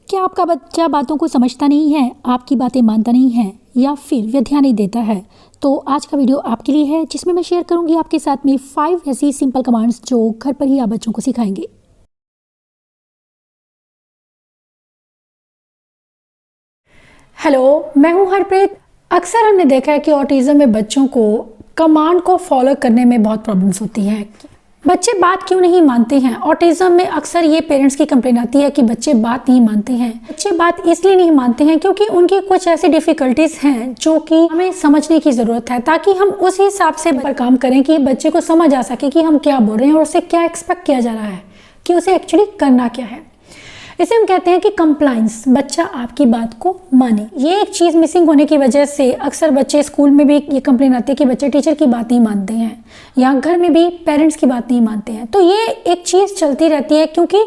क्या आपका बच्चा बातों को समझता नहीं है, आपकी बातें मानता नहीं है, या फिर वह ध्यान नहीं देता है? तो आज का वीडियो आपके लिए है, जिसमें मैं शेयर करूंगी आपके साथ में 5 ऐसी सिंपल कमांड्स जो घर पर ही आप बच्चों को सिखाएंगे। हेलो, मैं हूं हरप्रीत। अक्सर हमने देखा है कि ऑटिज्म में बच्चों को कमांड को फॉलो करने में बहुत प्रॉब्लम्स होती हैं। बच्चे बात क्यों नहीं मानते हैं? ऑटिज्म में अक्सर ये पेरेंट्स की कंप्लेन आती है कि बच्चे बात नहीं मानते हैं। बच्चे बात इसलिए नहीं मानते हैं क्योंकि उनकी कुछ ऐसी डिफिकल्टीज हैं जो कि हमें समझने की ज़रूरत है, ताकि हम उस हिसाब से पर काम करें कि बच्चे को समझ आ सके कि हम क्या बोल रहे हैं और उससे क्या एक्सपेक्ट किया जा रहा है, कि उसे एक्चुअली करना क्या है। इसे हम कहते हैं कि कंप्लायंस, बच्चा आपकी बात को माने। ये एक चीज़ मिसिंग होने की वजह से अक्सर बच्चे स्कूल में भी ये कंप्लेन आती है कि बच्चे टीचर की बात नहीं मानते हैं, या घर में भी पेरेंट्स की बात नहीं मानते हैं। तो ये एक चीज़ चलती रहती है क्योंकि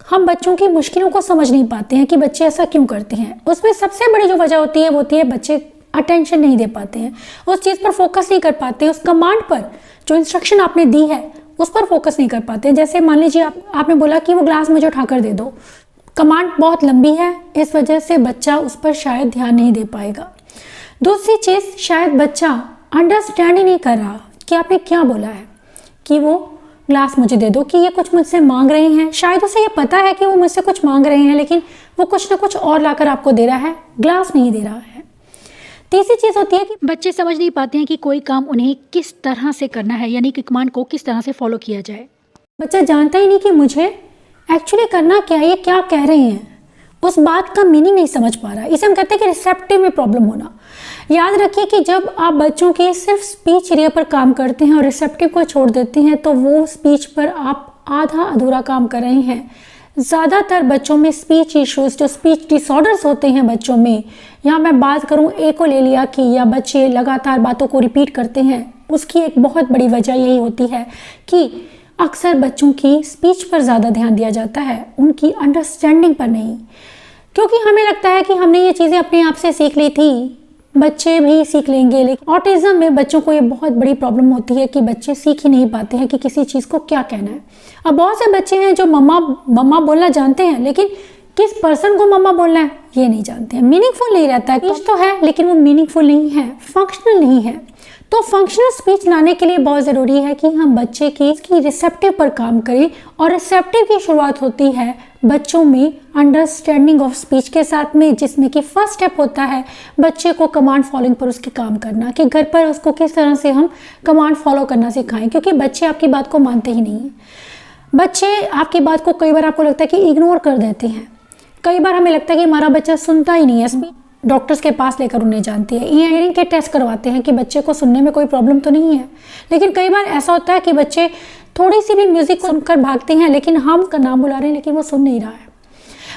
हम बच्चों की मुश्किलों को समझ नहीं पाते हैं कि बच्चे ऐसा क्यों करते हैं। उसमें सबसे बड़ी जो वजह होती है वो होती है बच्चे अटेंशन नहीं दे पाते हैं, उस चीज़ पर फोकस नहीं कर पाते, उस कमांड पर जो इंस्ट्रक्शन आपने दी है उस पर फोकस नहीं कर पाते। जैसे मान लीजिए आपने बोला कि वो ग्लास मुझे उठाकर दे दो। कमांड बहुत लंबी है, इस वजह से बच्चा उस पर शायद ध्यान नहीं दे पाएगा। दूसरी चीज़, शायद बच्चा अंडरस्टैंड ही नहीं कर रहा कि आपने क्या बोला है, कि वो ग्लास मुझे दे दो, कि ये कुछ मुझसे मांग रहे हैं। शायद उसे ये पता है कि वो मुझसे कुछ मांग रहे हैं, लेकिन वो कुछ ना कुछ और लाकर आपको दे रहा है, ग्लास नहीं दे रहा है। तीसरी चीज़ होती है कि बच्चे समझ नहीं पाते हैं कि कोई काम उन्हें किस तरह से करना है, यानी कि कमांड को किस तरह से फॉलो किया जाए। बच्चा जानता ही नहीं कि मुझे एक्चुअली करना क्या है, ये क्या कह रहे हैं, उस बात का मीनिंग नहीं समझ पा रहा है। इसे हम कहते हैं कि रिसेप्टिव में प्रॉब्लम होना। याद रखिए कि जब आप बच्चों के सिर्फ स्पीच एरिया पर काम करते हैं और रिसेप्टिव को छोड़ देते हैं, तो वो स्पीच पर आप आधा अधूरा काम कर रहे हैं। ज़्यादातर बच्चों में स्पीच इश्यूज, जो स्पीच डिसऑर्डर्स होते हैं बच्चों में, यहाँ मैं बात करूँ ए को ले लिया कि, या बच्चे लगातार बातों को रिपीट करते हैं, उसकी एक बहुत बड़ी वजह यही होती है कि अक्सर बच्चों की स्पीच पर ज़्यादा ध्यान दिया जाता है, उनकी अंडरस्टैंडिंग पर नहीं। क्योंकि हमें लगता है कि हमने ये चीज़ें अपने आप से सीख ली थी, बच्चे भी सीख लेंगे। लेकिन ऑटिज्म में बच्चों को ये बहुत बड़ी प्रॉब्लम होती है कि बच्चे सीख ही नहीं पाते हैं कि किसी चीज़ को क्या कहना है। अब बहुत से बच्चे हैं जो मम्मा मम्मा बोलना जानते हैं, लेकिन किस पर्सन को मम्मा बोलना है ये नहीं जानते हैं। मीनिंगफुल नहीं रहता है, कुछ तो है लेकिन वो मीनिंगफुल नहीं है, फंक्शनल नहीं है। तो फंक्शनल स्पीच लाने के लिए बहुत ज़रूरी है कि हम बच्चे की रिसेप्टिव पर काम करें, और रिसेप्टिव की शुरुआत होती है बच्चों में अंडरस्टैंडिंग ऑफ स्पीच के साथ में, जिसमें कि फर्स्ट स्टेप होता है बच्चे को कमांड फॉलोइंग पर उसके काम करना, कि घर पर उसको किस तरह से हम कमांड फॉलो करना सिखाएं, क्योंकि बच्चे आपकी बात को मानते ही नहीं हैं। बच्चे आपकी बात को कई बार आपको लगता है कि इग्नोर कर देते हैं, कई बार हमें लगता है कि हमारा बच्चा सुनता ही नहीं है। डॉक्टर्स के पास लेकर उन्हें जानती है, हियरिंग के टेस्ट करवाते हैं कि बच्चे को सुनने में कोई प्रॉब्लम तो नहीं है। लेकिन कई बार ऐसा होता है कि बच्चे थोड़ी सी भी म्यूजिक सुनकर भागते हैं, लेकिन हम का नाम बुला रहे हैं लेकिन वो सुन नहीं रहा है।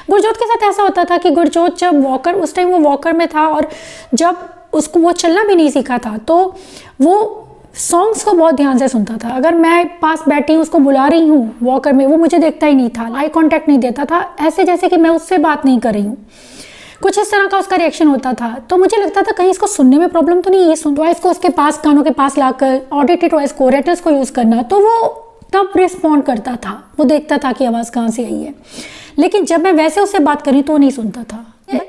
गुरजोत के साथ ऐसा होता था कि गुरजोत जब वॉकर, उस टाइम वो वॉकर में था, और जब उसको वो चलना भी नहीं सीखा था, तो वो सॉन्ग्स को बहुत ध्यान से सुनता था। अगर मैं पास बैठी हूँ, उसको बुला रही हूँ वॉकर में, वो मुझे देखता ही नहीं था, आई कॉन्टैक्ट नहीं देता था, ऐसे जैसे कि मैं उससे बात नहीं कर रही हूँ। कुछ इस तरह का उसका रिएक्शन होता था। तो मुझे लगता था कहीं इसको सुनने में प्रॉब्लम तो नहीं है। सुन टॉयस को उसके पास, कानों के पास लाकर ऑडिटरी टॉयस को, रेटल्स को यूज़ करना, तो वो तब रिस्पॉन्ड करता था, वो देखता था कि आवाज़ कहाँ से आई है। लेकिन जब मैं वैसे उससे बात करी तो वो नहीं सुनता था।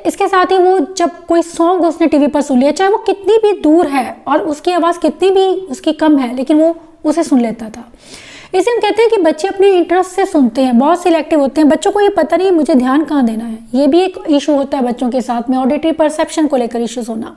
इसके साथ ही वो जब कोई सॉन्ग उसने टीवी पर सुन लिया, चाहे वो कितनी भी दूर है और उसकी आवाज़ कितनी भी उसकी कम है, लेकिन वो उसे सुन लेता था। इसे हम कहते हैं कि बच्चे अपने इंटरेस्ट से सुनते हैं, बहुत सिलेक्टिव होते हैं। बच्चों को ये पता नहीं मुझे ध्यान कहाँ देना है, ये भी एक इशू होता है बच्चों के साथ में, ऑडिटरी परसेप्शन को लेकर इश्यूज होना।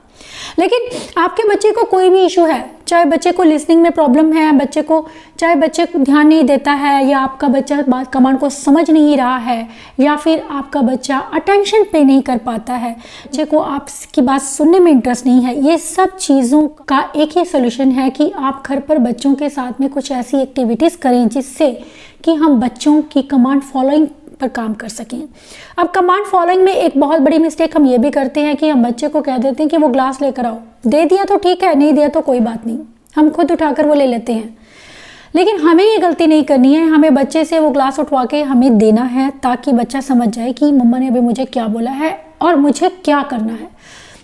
लेकिन आपके बच्चे को कोई भी इशू है, चाहे बच्चे को लिसनिंग में प्रॉब्लम है, बच्चे को चाहे बच्चे को ध्यान नहीं देता है, या आपका बच्चा बात कमांड को समझ नहीं रहा है, या फिर आपका बच्चा अटेंशन पे नहीं कर पाता है, बच्चे को आपकी बात सुनने में इंटरेस्ट नहीं है, ये सब चीज़ों का एक ही सोल्यूशन है कि आप घर पर बच्चों के साथ में कुछ ऐसी एक्टिविटीज़ करें जिससे कि हम बच्चों की कमांड फॉलोइंग पर काम कर सकें। अब कमांड फॉलोइंग में एक बहुत बड़ी मिस्टेक हम ये भी करते हैं कि हम बच्चे को कह देते हैं कि वो ग्लास लेकर आओ, दे दिया तो ठीक है, नहीं दिया तो कोई बात नहीं, हम खुद उठाकर वो ले लेते हैं। लेकिन हमें ये गलती नहीं करनी है, हमें बच्चे से वो ग्लास उठवा के हमें देना है, ताकि बच्चा समझ जाए कि मम्मा ने अभी मुझे क्या बोला है और मुझे क्या करना है।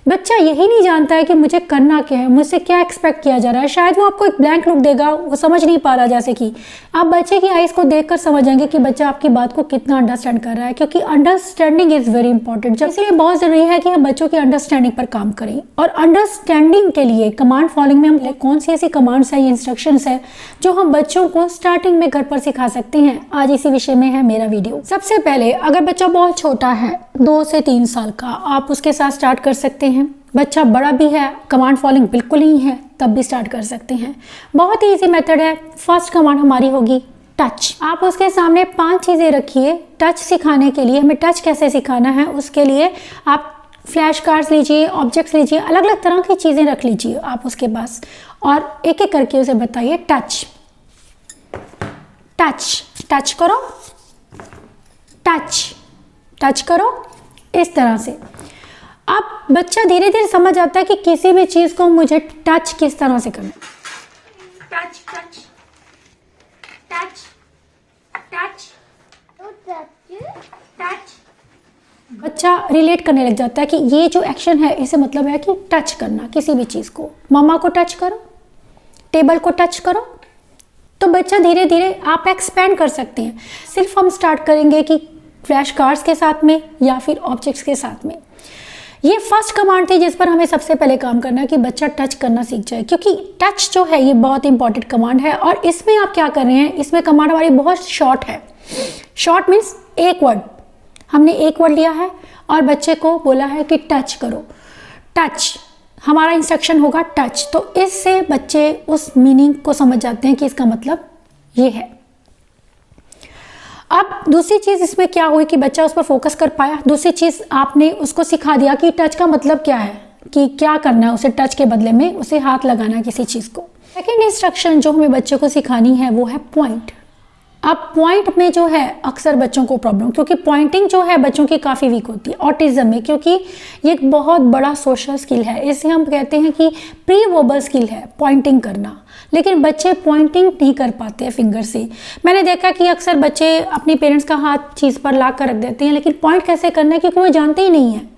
बच्चा यही नहीं जानता है कि मुझे करना क्या है, मुझसे क्या एक्सपेक्ट किया जा रहा है। शायद वो आपको एक ब्लैंक लुक देगा, वो समझ नहीं पा रहा, जैसे कि आप बच्चे की आईज को देखकर समझ जाएंगे कि बच्चा आपकी बात को कितना अंडरस्टैंड कर रहा है, क्योंकि अंडरस्टैंडिंग इज़ वेरी इंपॉर्टेंट। इसलिए बहुत ज़रूरी है कि हम बच्चों की अंडरस्टैंडिंग पर काम करें। और अंडरस्टैंडिंग के लिए कमांड फॉलोइंग में हम कौन सी ऐसी कमांड्स है, इंस्ट्रक्शंस है जो हम बच्चों को स्टार्टिंग में घर पर सिखा सकते हैं। आज इसी विषय में है मेरा वीडियो। सबसे पहले, अगर बच्चा बहुत छोटा है, 2 से 3 साल का, आप उसके साथ स्टार्ट कर सकते हैं। बच्चा बड़ा भी है, कमांड फॉलोइंग बिल्कुल नहीं है, तब भी स्टार्ट कर सकते हैं। बहुत ही ईजी मेथड है। फर्स्ट कमांड हमारी होगी टच। आप उसके सामने 5 चीज़ें रखिए। टच सिखाने के लिए, हमें टच कैसे सिखाना है, उसके लिए आप फ्लैश कार्ड्स लीजिए, ऑब्जेक्ट्स लीजिए, अलग अलग तरह की चीज़ें रख लीजिए आप उसके पास, और एक एक करके उसे बताइए टच टच, टच करो, टच टच करो, इस तरह से। अब बच्चा धीरे धीरे समझ आता है कि किसी भी चीज़ को मुझे टच किस तरह से करना है। Touch touch touch touch touch. बच्चा रिलेट करने लग जाता है कि ये जो एक्शन है, इसे मतलब है कि टच करना किसी भी चीज़ को। मम्मा को टच करो, टेबल को टच करो। तो बच्चा धीरे धीरे आप एक्सपेंड कर सकते हैं। सिर्फ हम स्टार्ट करेंगे कि फ्लैश कार्ड्स के साथ में या फिर ऑब्जेक्ट्स के साथ में। ये फर्स्ट कमांड थी जिस पर हमें सबसे पहले काम करना है कि बच्चा टच करना सीख जाए, क्योंकि टच जो है ये बहुत इंपॉर्टेंट कमांड है। और इसमें आप क्या कर रहे हैं, इसमें कमांड हमारी बहुत शॉर्ट है। शॉर्ट मीन्स एक वर्ड, हमने एक वर्ड लिया है और बच्चे को बोला है कि टच करो। टच हमारा इंस्ट्रक्शन होगा टच। तो इससे बच्चे उस मीनिंग को समझ जाते हैं कि इसका मतलब ये है। अब दूसरी चीज़ इसमें क्या हुई कि बच्चा उस पर फोकस कर पाया। दूसरी चीज़, आपने उसको सिखा दिया कि टच का मतलब क्या है, कि क्या करना है उसे टच के बदले में, उसे हाथ लगाना है किसी चीज़ को। सेकेंड इंस्ट्रक्शन जो हमें बच्चे को सिखानी है वो है पॉइंट। अब पॉइंट में जो है अक्सर बच्चों को प्रॉब्लम, क्योंकि पॉइंटिंग जो है बच्चों की काफ़ी वीक होती है ऑटिज्म में, क्योंकि ये एक बहुत बड़ा सोशल स्किल है। इसे हम कहते हैं कि प्री वर्बल स्किल है पॉइंटिंग करना। लेकिन बच्चे पॉइंटिंग नहीं कर पाते हैं फिंगर से। मैंने देखा कि अक्सर बच्चे अपने पेरेंट्स का हाथ चीज़ पर ला कर रख देते हैं, लेकिन पॉइंट कैसे करना है क्योंकि वो जानते ही नहीं है।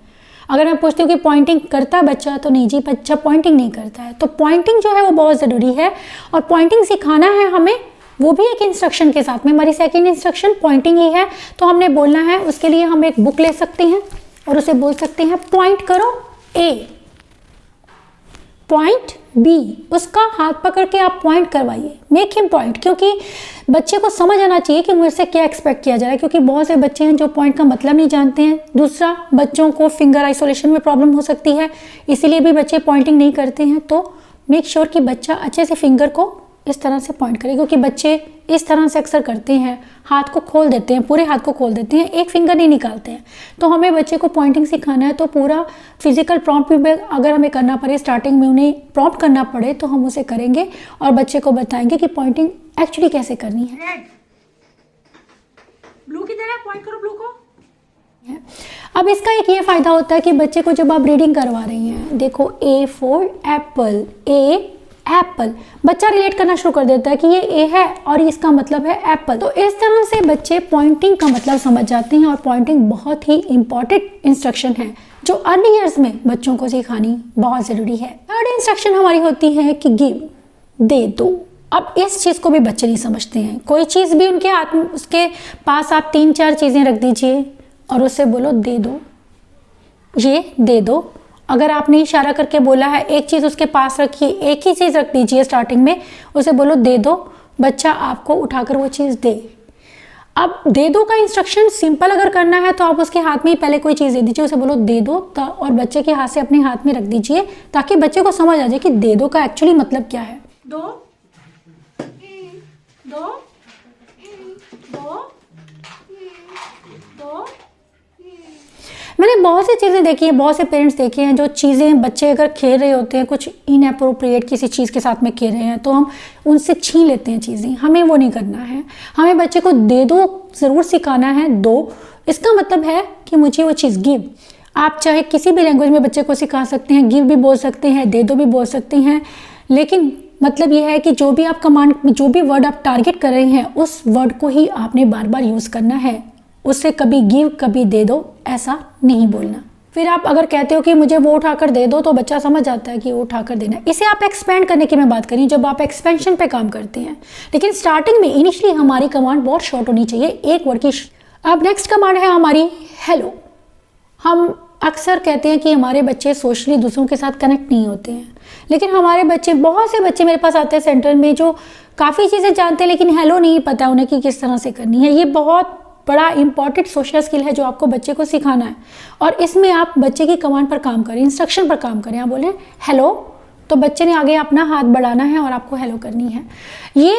अगर मैं पूछती हूँ कि पॉइंटिंग करता है बच्चा, तो नहीं जी, बच्चा पॉइंटिंग नहीं करता है। तो पॉइंटिंग जो है वो बहुत ज़रूरी है, और पॉइंटिंग सिखाना है हमें, वो भी एक इंस्ट्रक्शन के साथ में। हमारी सेकेंड इंस्ट्रक्शन पॉइंटिंग ही है, तो हमने बोलना है। उसके लिए हम एक बुक ले सकते हैं और उसे बोल सकते हैं पॉइंट करो ए, पॉइंट बी। उसका हाथ पकड़ के आप पॉइंट करवाइए, मेक हिम पॉइंट, क्योंकि बच्चे को समझ आना चाहिए कि मुझसे क्या एक्सपेक्ट किया जा रहा है। क्योंकि बहुत से बच्चे हैं जो पॉइंट का मतलब नहीं जानते हैं। दूसरा, बच्चों को फिंगर आइसोलेशन में प्रॉब्लम हो सकती है, इसीलिए भी बच्चे पॉइंटिंग नहीं करते हैं। तो मेक श्योर कि बच्चा अच्छे से फिंगर को इस तरह से पॉइंट करे, क्योंकि बच्चे इस तरह से अक्सर करते हैं, हाथ को खोल देते हैं, पूरे हाथ को खोल देते हैं, एक फिंगर नहीं निकालते हैं। तो हमें बच्चे को पॉइंटिंग सिखाना है, तो पूरा फिजिकल प्रॉम्प्ट भी अगर हमें करना पड़े, स्टार्टिंग में उन्हें प्रॉम्प्ट करना पड़े, तो हम उसे करेंगे और बच्चे को बताएंगे कि पॉइंटिंग एक्चुअली कैसे करनी है। रेड ब्लू की तरह पॉइंट करो, ब्लू को। अब इसका एक ये फायदा होता है कि बच्चे को जब आप रीडिंग करवा रही हैं, देखो A for Apple, A Apple, बच्चा रिलेट करना शुरू कर देता है कि ये ए है और इसका मतलब है एप्पल। तो इस तरह से बच्चे पॉइंटिंग का मतलब समझ जाते हैं, और पॉइंटिंग बहुत ही इंपॉर्टेंट इंस्ट्रक्शन है जो अर्ली ईयर्स में बच्चों को सिखानी बहुत ज़रूरी है। थर्ड इंस्ट्रक्शन हमारी होती है कि गिव, दे दो। अब इस चीज़ को भी बच्चे नहीं समझते हैं। कोई चीज़ भी उनके हाथ में, उसके पास आप 3-4 चीज़ें रख दीजिए और उससे बोलो दे दो, ये दे दो। अगर आपने इशारा करके बोला है, एक चीज़ उसके पास रखिए, एक ही चीज़ रख दीजिए स्टार्टिंग में, उसे बोलो दे दो, बच्चा आपको उठाकर वो चीज़ दे। अब दे दो का इंस्ट्रक्शन सिंपल अगर करना है तो आप उसके हाथ में ही पहले कोई चीज़ दे दीजिए, उसे बोलो दे दो, और बच्चे के हाथ से अपने हाथ में रख दीजिए, ताकि बच्चे को समझ आ जाए कि दे दो का एक्चुअली मतलब क्या है। दो दो दो दो। मैंने बहुत सी चीज़ें देखी हैं, बहुत से पेरेंट्स देखे हैं, जो चीज़ें बच्चे अगर खेल रहे होते हैं, कुछ इनअप्रोप्रिएट किसी चीज़ के साथ में खेल रहे हैं, तो हम उनसे छीन लेते हैं चीज़ें। हमें वो नहीं करना है। हमें बच्चे को दे दो ज़रूर सिखाना है। दो इसका मतलब है कि मुझे वो चीज़ गिव। आप चाहे किसी भी लैंग्वेज में बच्चे को सिखा सकते हैं, गिव भी बोल सकते हैं, दे दो भी बोल सकते हैं, लेकिन मतलब यह है कि जो भी आप कमांड, जो भी वर्ड आप टारगेट कर रहे हैं, उस वर्ड को ही आपने बार बार यूज़ करना है। उससे कभी गिव कभी दे दो ऐसा नहीं बोलना। फिर आप अगर कहते हो कि मुझे वो उठाकर दे दो तो बच्चा समझ जाता है कि वो उठाकर देना है। इसे आप एक्सपेंड करने की मैं बात करी जब आप एक्सपेंशन पे काम करते हैं, लेकिन स्टार्टिंग में इनिशियली हमारी कमांड बहुत शॉर्ट होनी चाहिए, एक वर्ड की। अब नेक्स्ट कमांड है हमारी हेलो। हम अक्सर कहते हैं कि हमारे बच्चे सोशली दूसरों के साथ कनेक्ट नहीं होते हैं, लेकिन हमारे बच्चे, बहुत से बच्चे मेरे पास आते हैं सेंटर में जो काफ़ी चीज़ें जानते हैं लेकिन हेलो नहीं पता उन्हें कि किस तरह से करनी है। ये बहुत बड़ा इंपॉर्टेंट सोशल स्किल है जो आपको बच्चे को सिखाना है, और इसमें आप बच्चे की कमांड पर काम करें, इंस्ट्रक्शन पर काम करें। आप बोलें हेलो तो बच्चे ने आगे अपना हाथ बढ़ाना है और आपको हेलो करनी है। ये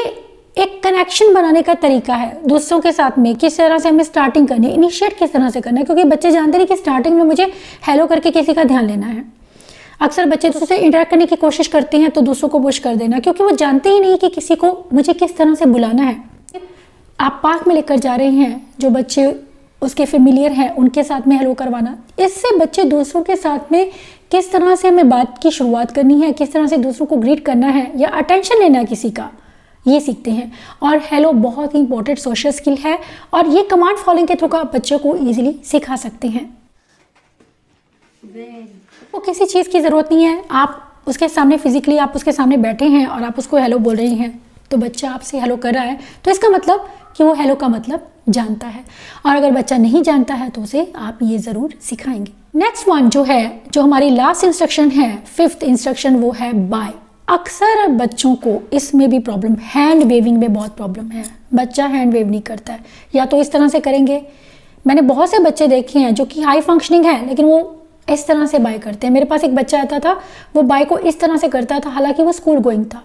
एक कनेक्शन बनाने का तरीका है दूसरों के साथ में, किस तरह से हमें स्टार्टिंग करनी है, इनिशिएट किस तरह से करना है, क्योंकि बच्चे जानते नहीं कि स्टार्टिंग में मुझे हेलो करके किसी का ध्यान लेना है। अक्सर बच्चे दूसरों से इंटरेक्ट करने की कोशिश करते हैं तो दूसरों को पुश कर देना, क्योंकि वो जानते ही नहीं कि किसी को मुझे किस तरह से बुलाना है। आप पार्क में लेकर जा रहे हैं, जो बच्चे उसके फेमिलियर हैं उनके साथ में हेलो करवाना, इससे बच्चे दूसरों के साथ में किस तरह से हमें बात की शुरुआत करनी है, किस तरह से दूसरों को ग्रीट करना है या अटेंशन लेना है किसी का, ये सीखते हैं। और हेलो बहुत ही इंपॉर्टेंट सोशल स्किल है और ये कमांड फॉलोइंग के थ्रू आप बच्चों को ईजिली सिखा सकते हैं। वो किसी चीज़ की ज़रूरत नहीं है, आप उसके सामने फिजिकली आप उसके सामने बैठे हैं और आप उसको हेलो बोल रही हैं तो बच्चा आपसे हेलो कर रहा है, तो इसका मतलब कि वो हेलो का मतलब जानता है। और अगर बच्चा नहीं जानता है तो उसे आप ये ज़रूर सिखाएंगे। नेक्स्ट वन जो है, जो हमारी लास्ट इंस्ट्रक्शन है, 5th इंस्ट्रक्शन, वो है बाय। अक्सर बच्चों को इसमें भी प्रॉब्लम, हैंड वेविंग में बहुत प्रॉब्लम है। बच्चा हैंड वेव नहीं करता है, या तो इस तरह से करेंगे। मैंने बहुत से बच्चे देखे हैं जो कि हाई फंक्शनिंग है लेकिन वो इस तरह से बाय करते हैं। मेरे पास एक बच्चा आता था, वो बाय को इस तरह से करता था, हालांकि वो स्कूल गोइंग था।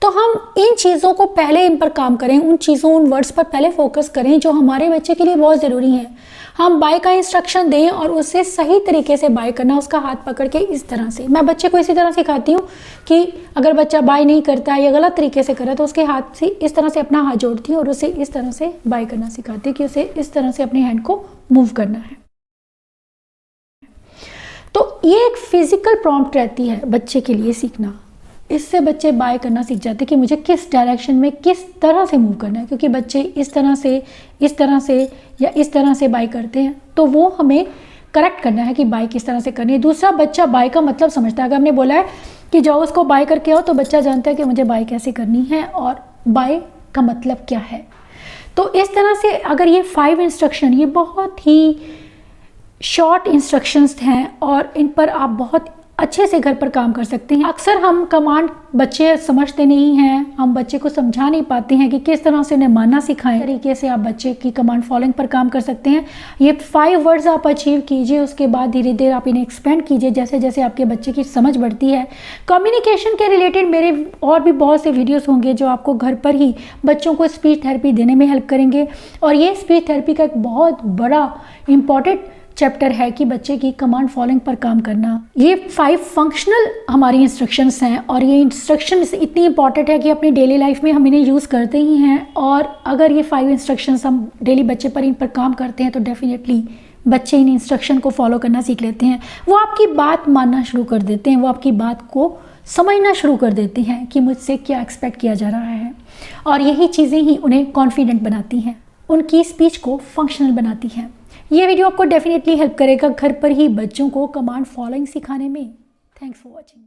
तो हम इन चीज़ों को पहले, इन पर काम करें, उन चीज़ों, उन वर्ड्स पर पहले फोकस करें जो हमारे बच्चे के लिए बहुत ज़रूरी है। हम बाय का इंस्ट्रक्शन दें और उससे सही तरीके से बाय करना, उसका हाथ पकड़ के इस तरह से। मैं बच्चे को इसी तरह सिखाती हूँ कि अगर बच्चा बाय नहीं करता है या गलत तरीके से कर रहा है तो उसके हाथ से इस तरह से अपना हाथ जोड़ती हूँ और उसे इस तरह से बाय करना सिखाती हूँ कि उसे इस तरह से अपने हैंड को मूव करना है। तो ये एक फिजिकल प्रॉम्प्ट रहती है बच्चे के लिए सीखना। इससे बच्चे बाय करना सीख जाते हैं कि मुझे किस डायरेक्शन में किस तरह से मूव करना है, क्योंकि बच्चे इस तरह से या इस तरह से बाय करते हैं तो वो हमें करेक्ट करना है कि बाय किस तरह से करनी है। दूसरा, बच्चा बाय का मतलब समझता है। अगर हमने बोला है कि जाओ उसको बाय करके आओ तो बच्चा जानता है कि मुझे बाय कैसे करनी है और बाय का मतलब क्या है। तो इस तरह से अगर ये 5 इंस्ट्रक्शन, ये बहुत ही शॉर्ट इंस्ट्रक्शंस हैं और इन पर आप बहुत अच्छे से घर पर काम कर सकते हैं। अक्सर हम कमांड बच्चे समझते नहीं हैं, हम बच्चे को समझा नहीं पाते हैं कि किस तरह से उन्हें मानना सिखाएं। तरीके से आप बच्चे की कमांड फॉलोइंग पर काम कर सकते हैं। ये 5 वर्ड्स आप अचीव कीजिए, उसके बाद धीरे धीरे आप इन्हें एक्सपेंड कीजिए जैसे जैसे आपके बच्चे की समझ बढ़ती है। कम्युनिकेशन के रिलेटेड मेरे और भी बहुत से वीडियोज़ होंगे जो आपको घर पर ही बच्चों को स्पीच थेरेपी देने में हेल्प करेंगे। और ये स्पीच थेरेपी का एक बहुत बड़ा इंपॉर्टेंट चैप्टर है कि बच्चे की कमांड फॉलोइंग पर काम करना। ये 5 फंक्शनल हमारी इंस्ट्रक्शंस हैं और ये इंस्ट्रक्शंस इतनी इंपॉर्टेंट है कि अपनी डेली लाइफ में हम इन्हें यूज़ करते ही हैं। और अगर ये 5 इंस्ट्रक्शंस हम डेली बच्चे पर इन पर काम करते हैं तो डेफिनेटली बच्चे इन इंस्ट्रक्शन को फॉलो करना सीख लेते हैं। वो आपकी बात मानना शुरू कर देते हैं, वो आपकी बात को समझना शुरू कर देते हैं कि मुझसे क्या एक्सपेक्ट किया जा रहा है। और यही चीज़ें ही उन्हें कॉन्फिडेंट बनाती हैं, उनकी स्पीच को फंक्शनल बनाती हैं। ये वीडियो आपको डेफिनेटली हेल्प करेगा घर पर ही बच्चों को कमांड फॉलोइंग सिखाने में। Thanks for watching.